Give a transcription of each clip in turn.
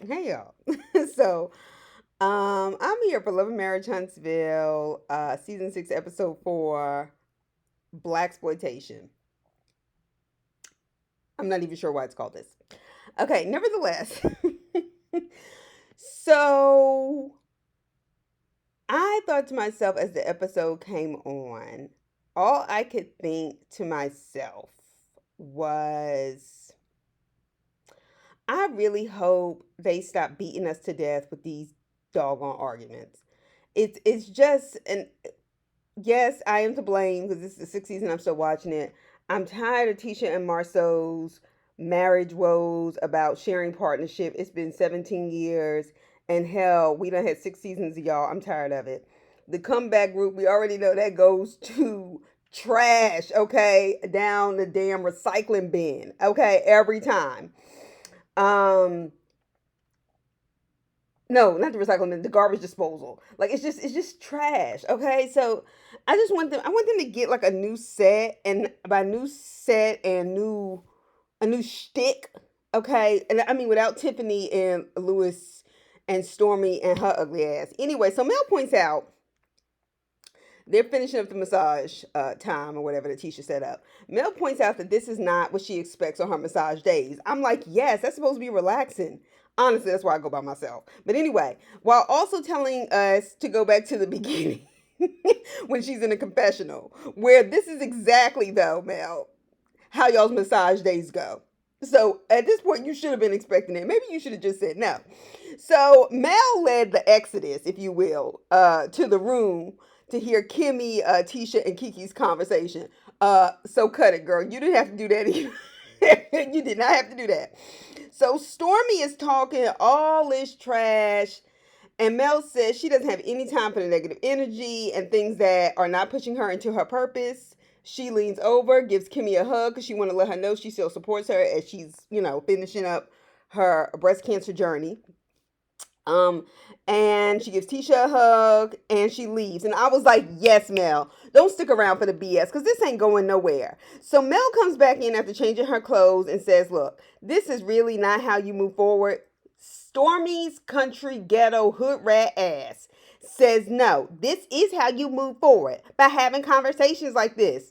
Hey y'all. so I'm here for Love and Marriage Huntsville, season 6, episode 4, Blaque-xploitation. I'm not even sure why it's called this. Okay, nevertheless. so I thought to myself as the episode came on, all I could think to myself was I really hope they stop beating us to death with these doggone arguments. It's just and yes, I am to blame because this is the sixth season. I'm still watching it. I'm tired of Tisha and Marceau's marriage woes about sharing partnership. It's been 17 years, and hell, we done had 6 seasons of y'all. I'm tired of it. The comeback group, we already know that goes to trash. Okay, down the damn recycling bin. Okay, every time. Um, no, not the recycling bin, the garbage disposal. Like it's just trash. Okay, so I want them to get like a new set, and by new set and new a new shtick. Okay, and I mean without Tiffany and Lewis and Stormy and her ugly ass. Anyway, so Mel points out they're finishing up the massage time or whatever that Tisha set up. Mel points out that this is not what she expects on her massage days. I'm like, yes, that's supposed to be relaxing. Honestly, that's why I go by myself. But anyway, while also telling us to go back to the beginning when she's in a confessional, where this is exactly, though, Mel, how y'all's massage days go. So at this point, you should have been expecting it. Maybe you should have just said no. So Mel led the exodus, if you will, to the room to hear Kimmy, Tisha, and Kiki's conversation. So cut it, girl. You didn't have to do that either. You did not have to do that. So Stormy is talking all this trash, and Mel says she doesn't have any time for the negative energy and things that are not pushing her into her purpose. She leans over, gives Kimmy a hug because she want to let her know she still supports her as she's, finishing up her breast cancer journey. Um, and she gives Tisha a hug and she leaves. And I was like, yes, Mel, don't stick around for the BS because this ain't going nowhere. So Mel comes back in after changing her clothes and says, look, this is really not how you move forward. Stormy's country ghetto hood rat ass says, no, this is how you move forward by having conversations like this.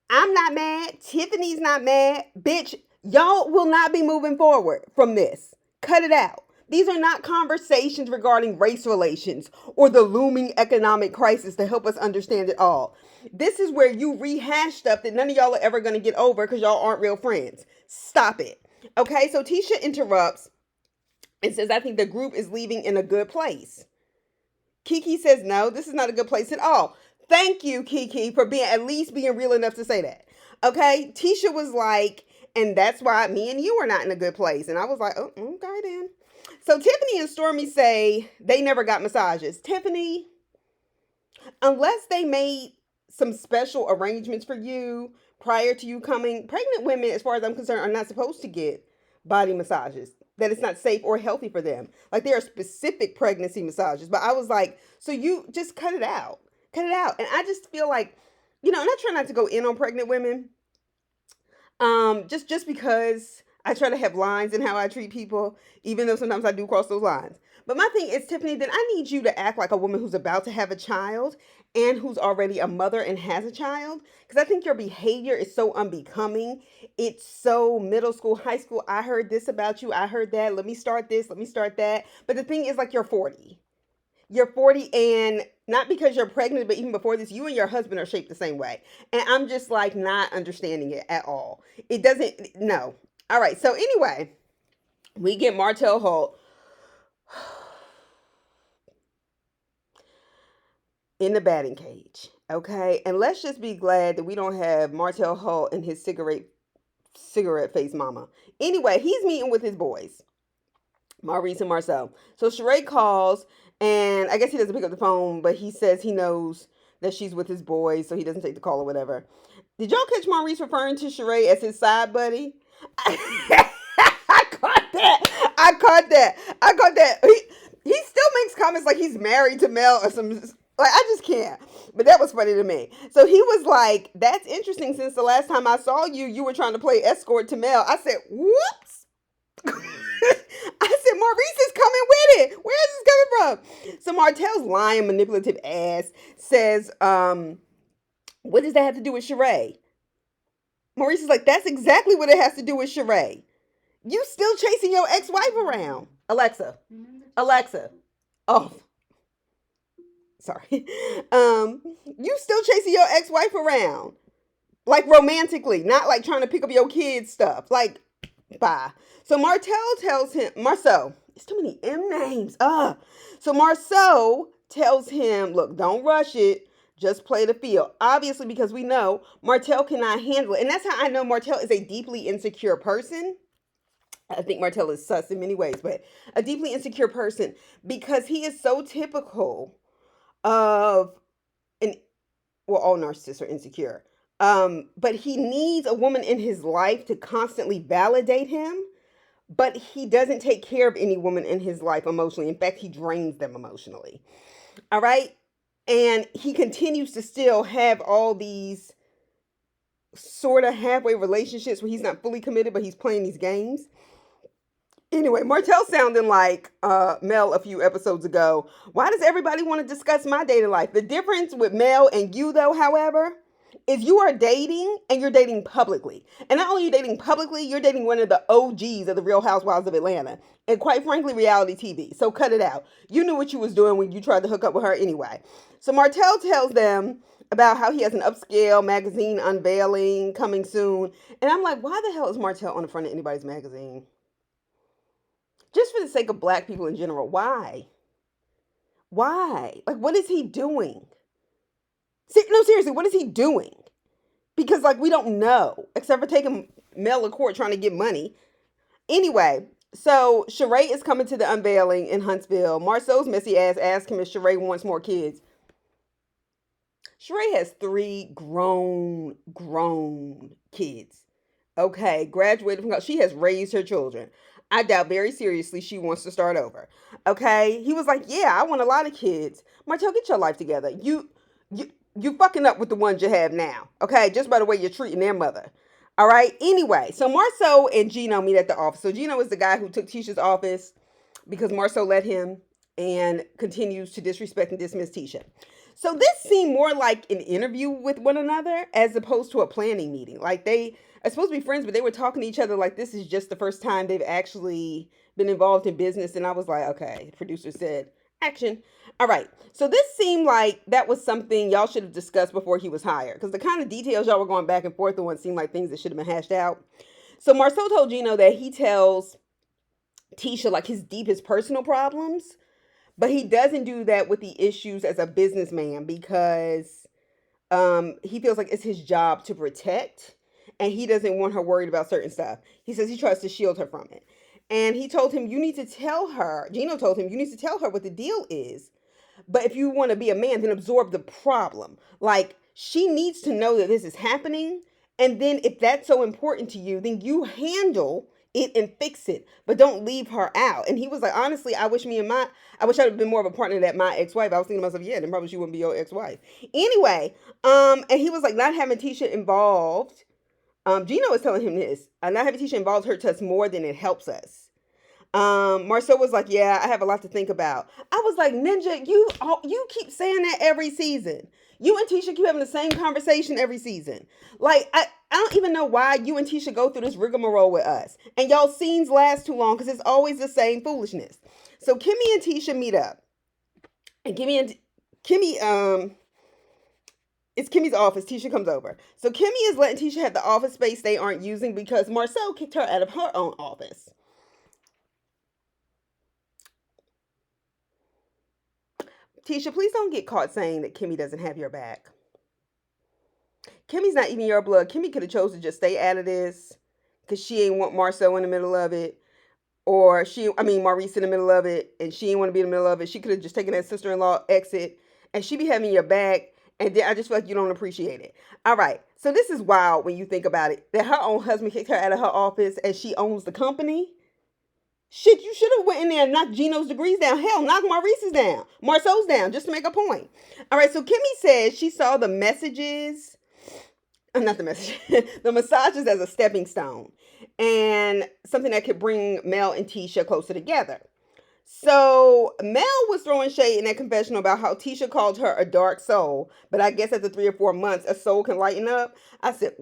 I'm not mad. Tiffany's not mad. Bitch, y'all will not be moving forward from this. Cut it out. These are not conversations regarding race relations or the looming economic crisis to help us understand it all. This is where you rehash stuff that none of y'all are ever going to get over because y'all aren't real friends. Stop it. Okay, so Tisha interrupts and says, I think the group is leaving in a good place. Kiki says, no, this is not a good place at all. Thank you, Kiki, for being at least being real enough to say that. Okay, Tisha was like, and that's why me and you are not in a good place. And I was like, oh, okay then. So Tiffany and Stormy say they never got massages. Tiffany, unless they made some special arrangements for you prior to you coming, pregnant women, as far as I'm concerned, are not supposed to get body massages. That it's not safe or healthy for them. Like there are specific pregnancy massages. But I was like, so you just cut it out. Cut it out. And I just feel like, and I try not to go in on pregnant women. Just because I try to have lines in how I treat people, even though sometimes I do cross those lines. But my thing is, Tiffany, then I need you to act like a woman who's about to have a child and who's already a mother and has a child. Because I think your behavior is so unbecoming. It's so middle school, high school. I heard this about you. I heard that. Let me start this. Let me start that. But the thing is, like, you're 40. You're 40, and not because you're pregnant, but even before this, you and your husband are shaped the same way. And I'm just like not understanding it at all. It doesn't, no. All right. So, anyway, we get Martell Holt in the batting cage. Okay. And let's just be glad that we don't have Martell Holt and his cigarette face mama. Anyway, he's meeting with his boys, Maurice and Marcel. So Sheree calls, and I guess he doesn't pick up the phone, but he says he knows that she's with his boys, so he doesn't take the call or whatever. Did y'all catch Maurice referring to Sheree as his side buddy? I caught that. I caught that. I caught that. He still makes comments like he's married to Mel or some. Like, I just can't. But that was funny to me. So he was like, that's interesting. Since the last time I saw you, you were trying to play escort to Mel. I said, whoops. I said, Maurice saying? Where is this coming from? So Martell's lying, manipulative ass says, what does that have to do with Sheree? Maurice is like, that's exactly what it has to do with Sheree. You still chasing your ex-wife around. Alexa. Oh, sorry. You still chasing your ex-wife around. Like romantically, not like trying to pick up your kids' stuff. Like, bye. So Martell tells him, Marceau, it's too many M names. So Marceau tells him, look, don't rush it. Just play the field. Obviously, because we know Martell cannot handle it. And that's how I know Martell is a deeply insecure person. I think Martell is sus in many ways, but a deeply insecure person because he is so typical of an, well, all narcissists are insecure. But he needs a woman in his life to constantly validate him, but he doesn't take care of any woman in his life emotionally. In fact, he drains them emotionally. All right. And he continues to still have all these sort of halfway relationships where he's not fully committed, but he's playing these games. Anyway, Martell sounding like Mel a few episodes ago. Why does everybody want to discuss my dating life? The difference with Mel and you, though, however, is you are dating and you're dating publicly. And not only are you dating publicly, you're dating one of the OGs of the Real Housewives of Atlanta. And quite frankly, reality TV. So cut it out. You knew what you was doing when you tried to hook up with her anyway. So Martell tells them about how he has an upscale magazine unveiling coming soon. And I'm like, why the hell is Martell on the front of anybody's magazine? Just for the sake of black people in general. Why? Why? Like, what is he doing? No, seriously, what is he doing? Because, like, we don't know. Except for taking Mel to court trying to get money. Anyway, so Sheree is coming to the unveiling in Huntsville. Marceau's messy ass asked him if Sheree wants more kids. Sheree has 3 grown kids. Okay, graduated from college. She has raised her children. I doubt very seriously she wants to start over. Okay, he was like, yeah, I want a lot of kids. Martell, get your life together. You fucking up with the ones you have now. Okay, just by the way you're treating their mother. All right. Anyway, so Marceau and Gino meet at the office. So Gino is the guy who took Tisha's office because Marceau let him and continues to disrespect and dismiss Tisha. So this seemed more like an interview with one another as opposed to a planning meeting. Like they are supposed to be friends, but they were talking to each other like this is just the first time they've actually been involved in business. And I was like, okay, the producer said, action. All right. So this seemed like that was something y'all should have discussed before he was hired. Because the kind of details y'all were going back and forth on seemed like things that should have been hashed out. So Marceau told Gino that he tells Tisha like his deepest personal problems. But he doesn't do that with the issues as a businessman because he feels like it's his job to protect. And he doesn't want her worried about certain stuff. He says he tries to shield her from it. And he told him, you need to tell her, Gino told him, you need to tell her what the deal is. But if you want to be a man, then absorb the problem. Like, she needs to know that this is happening. And then if that's so important to you, then you handle it and fix it. But don't leave her out. And he was like, honestly, I wish I'd have been more of a partner than my ex-wife. I was thinking to myself, yeah, then probably she wouldn't be your ex-wife. Anyway, and he was like, not having Tisha involved. Gino was telling him this. Not having Tisha involved hurts us more than it helps us. Marceau was like, yeah, I have a lot to think about. I was like, Ninja, you keep saying that every season. You and Tisha keep having the same conversation every season. Like, I don't even know why you and Tisha go through this rigmarole with us. And y'all scenes last too long because it's always the same foolishness. So Kimmy and Tisha meet up. And Kimmy, it's Kimmy's office. Tisha comes over. So Kimmy is letting Tisha have the office space they aren't using because Marceau kicked her out of her own office. Tisha, please don't get caught saying that Kimmy doesn't have your back. Kimmy's not even your blood. Kimmy could have chosen to just stay out of this because she ain't want Marceau in the middle of it. Or Maurice in the middle of it and she didn't want to be in the middle of it. She could have just taken that sister-in-law exit and she be having your back. And then I just feel like you don't appreciate it. All right. So this is wild when you think about it. That her own husband kicked her out of her office and she owns the company. Shit, you should have went in there and knocked Gino's degrees down. Hell, knock Maurice's down. Marceau's down, just to make a point. All right, so Kimmy says she saw the messages, not the messages, the massages as a stepping stone. And something that could bring Mel and Tisha closer together. So Mel was throwing shade in that confessional about how Tisha called her a dark soul, but I guess after 3 or 4 months, a soul can lighten up. I said,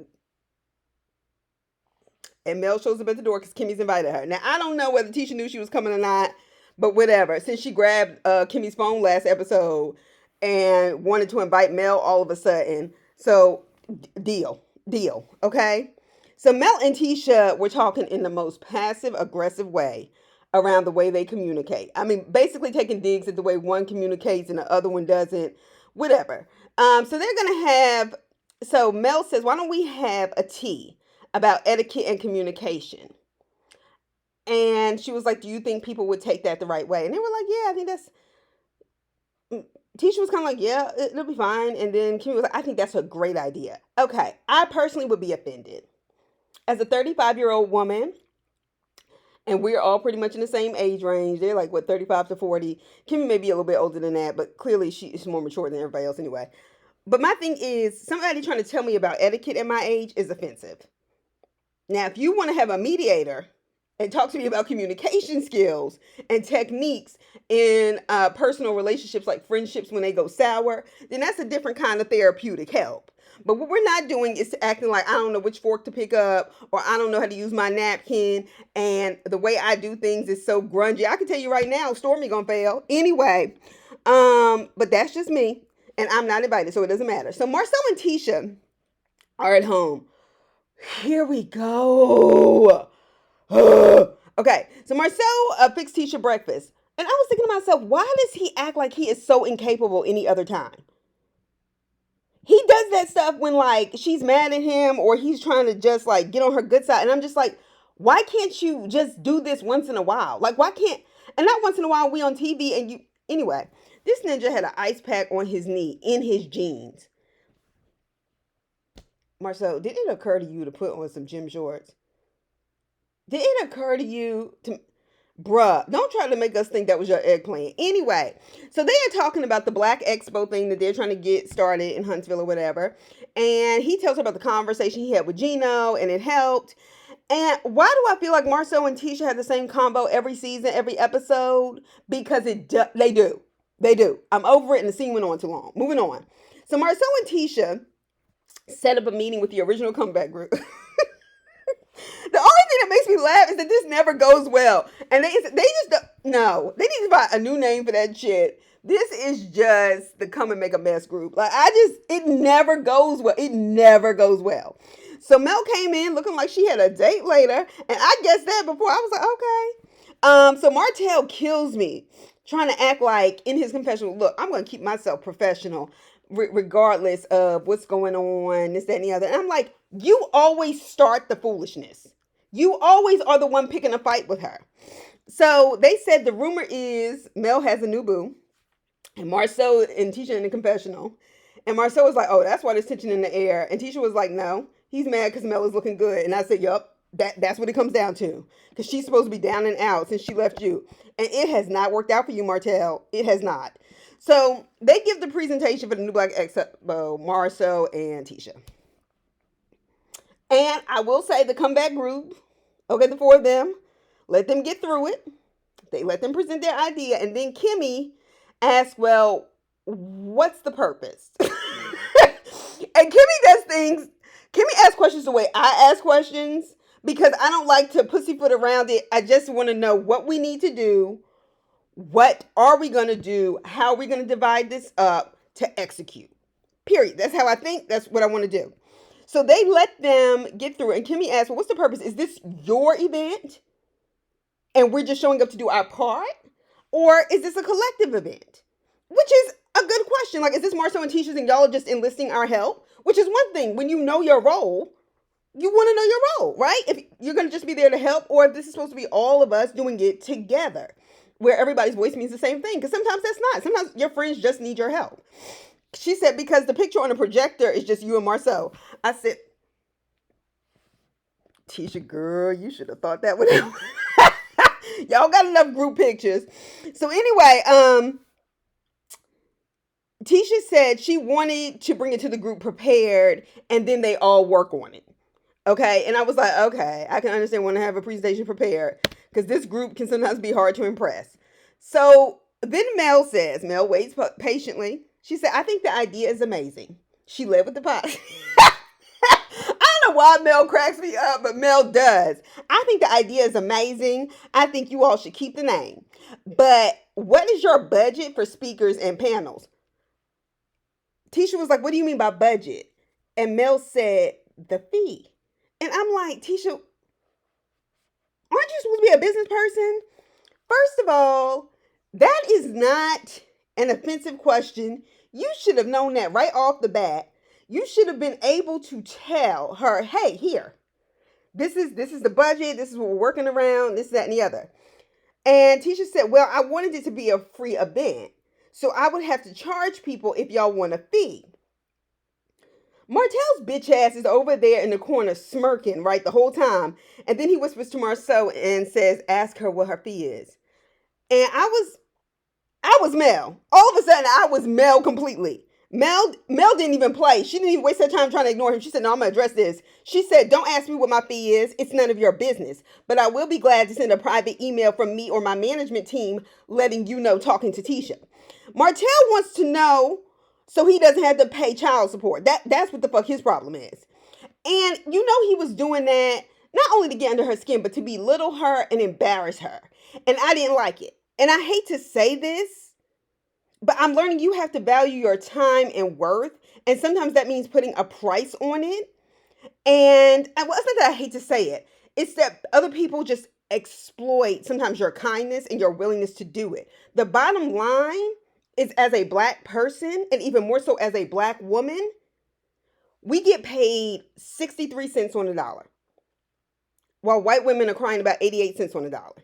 and Mel shows up at the door because Kimmy's invited her. Now I don't know whether Tisha knew she was coming or not, but whatever. Since she grabbed Kimmy's phone last episode and wanted to invite Mel all of a sudden, so deal, okay. So Mel and Tisha were talking in the most passive aggressive way around the way they communicate. I mean, basically taking digs at the way one communicates and the other one doesn't. Whatever. So they're gonna have. So Mel says, "Why don't we have a tea about etiquette and communication?" And she was like, "Do you think people would take that the right way?" And they were like, "Yeah, I think that's." Tisha was kind of like, "Yeah, it'll be fine." And then Kimmy was like, "I think that's a great idea." Okay, I personally would be offended as a 35-year-old woman, and we're all pretty much in the same age range. They're like, what, 35 to 40. Kimmy may be a little bit older than that, but clearly she is more mature than everybody else anyway. But my thing is, somebody trying to tell me about etiquette at my age is offensive. Now, if you want to have a mediator and talk to me about communication skills and techniques in personal relationships like friendships when they go sour, then that's a different kind of therapeutic help. But what we're not doing is acting like I don't know which fork to pick up, or I don't know how to use my napkin, and the way I do things is so grungy. I can tell you right now, Stormy gonna fail anyway. But that's just me, and I'm not invited, so it doesn't matter. So Marcel and Tisha are at home. Here we go. Okay, so Marcel fixed Tisha breakfast, and I was thinking to myself, why does he act like he is so incapable any other time? He does that stuff when like she's mad at him or he's trying to just like get on her good side, and I'm just like, why can't you just do this once in a while? Like, why can't, and not once in a while we on TV and you anyway. This ninja had an ice pack on his knee in his jeans. Marcel, did it occur to you to put on some gym shorts? Did it occur to you to, bruh, don't try to make us think that was your eggplant. Anyway, so they are talking about the Black Expo thing that they're trying to get started in Huntsville or whatever. And he tells her about the conversation he had with Gino and it helped. And why do I feel like Marcel and Tisha have the same combo every season, every episode? Because they do. They do. I'm over it and the scene went on too long. Moving on. So Marcel and Tisha set up a meeting with the original comeback group. The only thing that makes me laugh is that this never goes well, and they just no, they need to find a new name for that shit. This is just the come and make a mess group. Like it never goes well. It never goes well. So Mel came in looking like she had a date later, and I guessed that before. I was like, okay. So Martell kills me trying to act like in his confessional. Look, I'm going to keep myself professional regardless of what's going on, this, that, and the other. And I'm like, you always start the foolishness. You always are the one picking a fight with her. So they said the rumor is Mel has a new boo, and Marcel and Tisha in the confessional. And Marcel was like, oh, that's why there's tension in the air. And Tisha was like, no, he's mad because Mel is looking good. And I said, yup, that's what it comes down to. Because she's supposed to be down and out since she left you. And it has not worked out for you, Martell. It has not. So they give the presentation for the new Black Expo, Marcel and Tisha. And I will say the comeback group, okay, the four of them, let them get through it. They let them present their idea. And then Kimmy asked, well, what's the purpose? And Kimmy does things, Kimmy asks questions the way I ask questions because I don't like to pussyfoot around it. I just want to know what we need to do. What are we going to do? How are we going to divide this up to execute? Period. That's how I think. That's what I want to do. So they let them get through it. And Kimmy asked, well, what's the purpose? Is this your event? And we're just showing up to do our part? Or is this a collective event? Which is a good question. Like, is this Marcel and Tisha's and y'all are just enlisting our help? Which is one thing. When you know your role, you want to know your role, right? If you're going to just be there to help, or if this is supposed to be all of us doing it together, where everybody's voice means the same thing. Because sometimes that's not. Sometimes your friends just need your help. She said, because the picture on the projector is just you and Marcel. I said, Tisha, girl, you should have thought that would help. Y'all got enough group pictures. So anyway, Tisha said she wanted to bring it to the group prepared, and then they all work on it. Okay, and I was like, okay, I can understand wanting to have a presentation prepared, because this group can sometimes be hard to impress. So then Mel waits patiently. She said, I think the idea is amazing. She led with the pot. I don't know why Mel cracks me up, but Mel does. I think the idea is amazing. I think you all should keep the name. But what is your budget for speakers and panels? Tisha was like, what do you mean by budget? And Mel said, the fee. And I'm like, Tisha, aren't you supposed to be a business person? First of all, that is not an offensive question. You should have known that right off the bat. You should have been able to tell her, hey, here, this is the budget, this is what we're working around, this, that, and the other. And Tisha said, well, I wanted it to be a free event, so I would have to charge people if y'all want a fee. Martell's bitch ass is over there in the corner smirking, right, the whole time. And then he whispers to Marceau and says, ask her what her fee is. And I was Mel. All of a sudden, I was Mel completely. Mel didn't even play. She didn't even waste her time trying to ignore him. She said, no, I'm going to address this. She said, don't ask me what my fee is. It's none of your business. But I will be glad to send a private email from me or my management team letting you know, talking to Tisha. Martell wants to know so he doesn't have to pay child support. That's what the fuck his problem is. And you know he was doing that not only to get under her skin, but to belittle her and embarrass her. And I didn't like it. And I hate to say this, but I'm learning you have to value your time and worth. And sometimes that means putting a price on it. And well, it's not that I hate to say it. It's that other people just exploit sometimes your kindness and your willingness to do it. The bottom line is, as a Black person, and even more so as a Black woman, we get paid 63 cents on the dollar, while white women are crying about 88 cents on the dollar.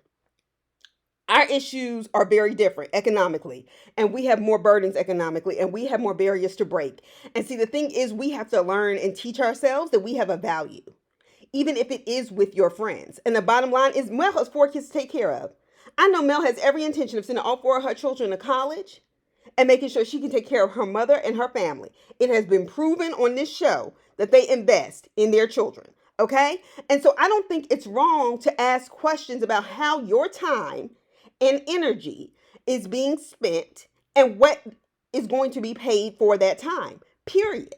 Our issues are very different economically, and we have more burdens economically, and we have more barriers to break. And see, the thing is, we have to learn and teach ourselves that we have a value, even if it is with your friends. And the bottom line is, Mel has 4 kids to take care of. I know Mel has every intention of sending all 4 of her children to college and making sure she can take care of her mother and her family. It has been proven on this show that they invest in their children. Okay? And so I don't think it's wrong to ask questions about how your time and energy is being spent and what is going to be paid for that time. Period.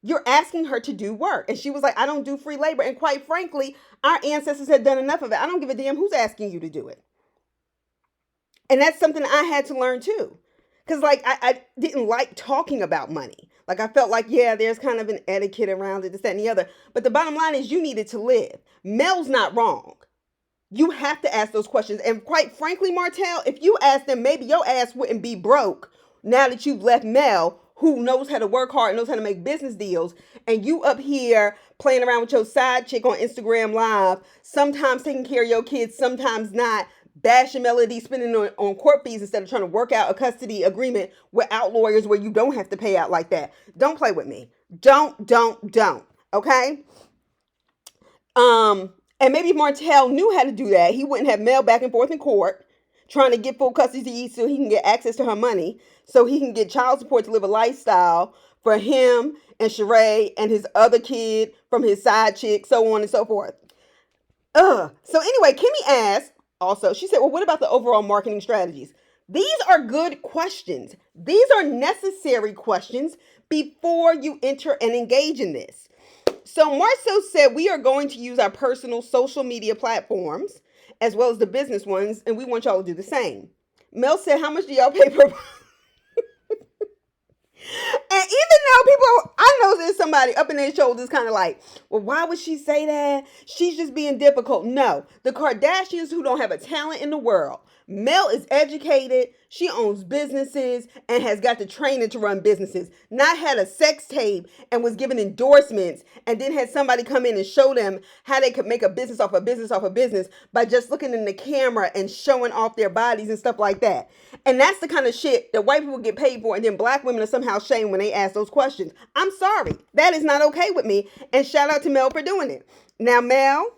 You're asking her to do work. And she was like, I don't do free labor. And quite frankly, our ancestors had done enough of it. I don't give a damn who's asking you to do it. And that's something I had to learn too. Because like I didn't like talking about money. Like I felt like, yeah, there's kind of an etiquette around it, this, that, and the other. But the bottom line is you needed to live. Mel's not wrong. You have to ask those questions. And quite frankly, Martell, if you asked them, maybe your ass wouldn't be broke now that you've left Mel, who knows how to work hard, knows how to make business deals, and you up here playing around with your side chick on Instagram Live, sometimes taking care of your kids, sometimes not, bashing Melody, spending on court fees instead of trying to work out a custody agreement without lawyers where you don't have to pay out like that. Don't play with me. Don't. Okay? And maybe if Martell knew how to do that, he wouldn't have Mel back and forth in court trying to get full custody so he can get access to her money, so he can get child support to live a lifestyle for him and Sheree and his other kid from his side chick, so on and so forth. So anyway, Kimmy asked also, she said, well, what about the overall marketing strategies? These are good questions. These are necessary questions before you enter and engage in this. So Marceau said, we are going to use our personal social media platforms as well as the business ones, and we want y'all to do the same. Mel said, how much do y'all pay per... And even though people, I know there's somebody up in their shoulders kind of like, well, why would she say that? She's just being difficult. No, the Kardashians, who don't have a talent in the world. Mel is educated. She owns businesses and has got the training to run businesses. Not had a sex tape and was given endorsements and then had somebody come in and show them how they could make a business off a business off a business by just looking in the camera and showing off their bodies and stuff like that. And that's the kind of shit that white people get paid for, and then Black women are somehow shamed when they ask those questions. I'm sorry. That is not okay with me. And shout out to Mel for doing it. Now, Mel,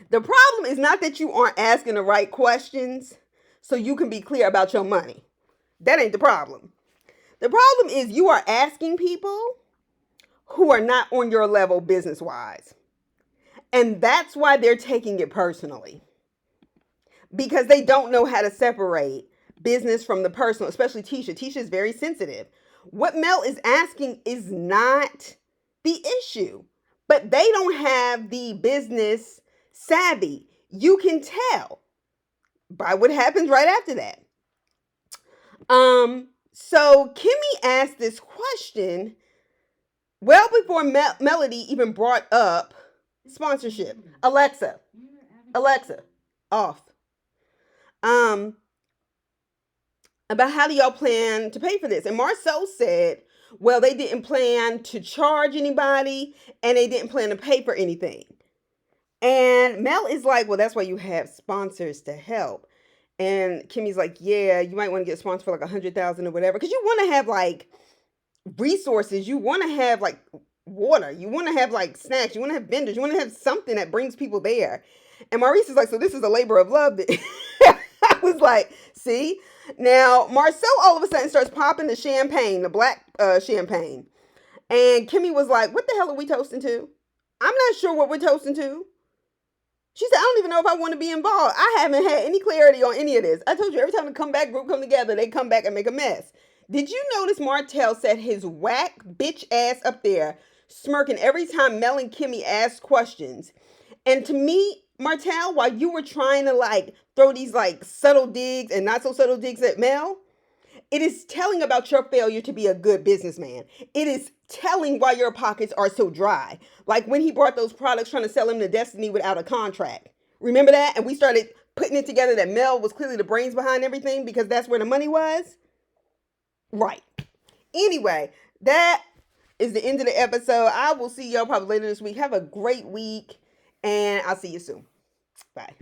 the problem is not that you aren't asking the right questions so you can be clear about your money. That ain't the problem. The problem is you are asking people who are not on your level business-wise. And that's why they're taking it personally. because they don't know how to separate business from the personal, especially Tisha. Tisha is very sensitive. What Mel is asking is not the issue, but they don't have the business savvy. You can tell by what happens right after that. So Kimmy asked this question well before Melody even brought up sponsorship. Alexa, off. About how do y'all plan to pay for this? And Marcel said, well, they didn't plan to charge anybody and they didn't plan to pay for anything. And Mel is like, well, that's why you have sponsors to help. And Kimmy's like, yeah, you might want to get sponsored for like 100,000 or whatever. Because you want to have like resources. You want to have like water. You want to have like snacks. You want to have vendors. You want to have something that brings people there. And Maurice is like, so this is a labor of love. I was like, see? Now, Marcel all of a sudden starts popping the champagne, the black champagne. And Kimmy was like, what the hell are we toasting to? I'm not sure what we're toasting to. She said, I don't even know if I want to be involved. I haven't had any clarity on any of this. I told you, every time the comeback group come together, they come back and make a mess. Did you notice Martell set his whack bitch ass up there, smirking every time Mel and Kimmy asked questions? And to me, Martell, while you were trying to like throw these like subtle digs and not so subtle digs at Mel, it is telling about your failure to be a good businessman. It is telling why your pockets are so dry. Like when he brought those products trying to sell him to Destiny without a contract. Remember that? And we started putting it together that Mel was clearly the brains behind everything because that's where the money was. Right. Anyway, that is the end of the episode. I will see y'all probably later this week. Have a great week, and I'll see you soon. Bye.